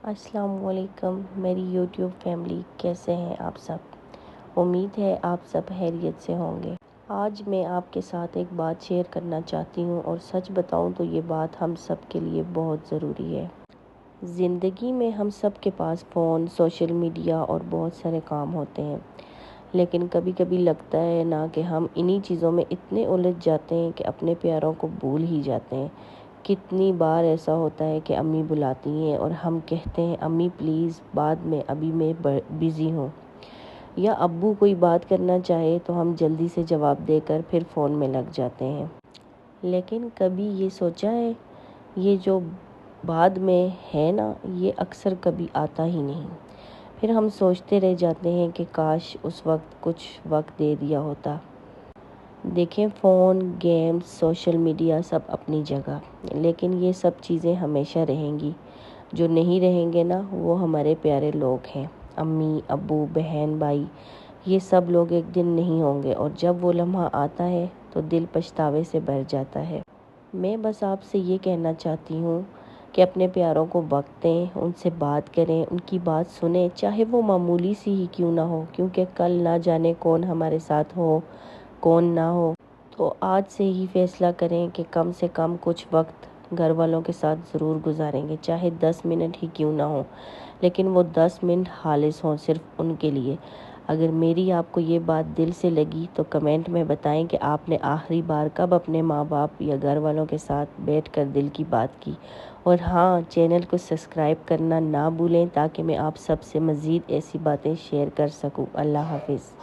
السلام علیکم میری یوٹیوب فیملی، کیسے ہیں آپ سب؟ امید ہے آپ سب خیریت سے ہوں گے۔ آج میں آپ کے ساتھ ایک بات شیئر کرنا چاہتی ہوں، اور سچ بتاؤں تو یہ بات ہم سب کے لیے بہت ضروری ہے۔ زندگی میں ہم سب کے پاس فون، سوشل میڈیا اور بہت سارے کام ہوتے ہیں، لیکن کبھی کبھی لگتا ہے نا کہ ہم انہی چیزوں میں اتنے الجھ جاتے ہیں کہ اپنے پیاروں کو بھول ہی جاتے ہیں۔ کتنی بار ایسا ہوتا ہے کہ امی بلاتی ہیں اور ہم کہتے ہیں امی پلیز بعد میں، ابھی میں بزی ہوں، یا ابو کوئی بات کرنا چاہے تو ہم جلدی سے جواب دے کر پھر فون میں لگ جاتے ہیں۔ لیکن کبھی یہ سوچا ہے، یہ جو بعد میں ہے نا، یہ اکثر کبھی آتا ہی نہیں۔ پھر ہم سوچتے رہ جاتے ہیں کہ کاش اس وقت کچھ وقت دے دیا ہوتا۔ دیکھیں، فون، گیمز، سوشل میڈیا سب اپنی جگہ، لیکن یہ سب چیزیں ہمیشہ رہیں گی۔ جو نہیں رہیں گے نا، وہ ہمارے پیارے لوگ ہیں۔ امی، ابو، بہن، بھائی، یہ سب لوگ ایک دن نہیں ہوں گے، اور جب وہ لمحہ آتا ہے تو دل پچھتاوے سے بھر جاتا ہے۔ میں بس آپ سے یہ کہنا چاہتی ہوں کہ اپنے پیاروں کو وقت دیں، ان سے بات کریں، ان کی بات سنیں، چاہے وہ معمولی سی ہی کیوں نہ ہو، کیونکہ کل نہ جانے کون ہمارے ساتھ ہو، کون نہ ہو۔ تو آج سے ہی فیصلہ کریں کہ کم سے کم کچھ وقت گھر والوں کے ساتھ ضرور گزاریں گے، چاہے 10 منٹ ہی کیوں نہ ہو، لیکن وہ 10 منٹ خالص ہوں صرف ان کے لیے۔ اگر میری آپ کو یہ بات دل سے لگی تو کمنٹ میں بتائیں کہ آپ نے آخری بار کب اپنے ماں باپ یا گھر والوں کے ساتھ بیٹھ کر دل کی بات کی۔ اور ہاں، چینل کو سبسکرائب کرنا نہ بھولیں تاکہ میں آپ سب سے مزید ایسی باتیں شیئر کر سکوں۔ اللہ حافظ۔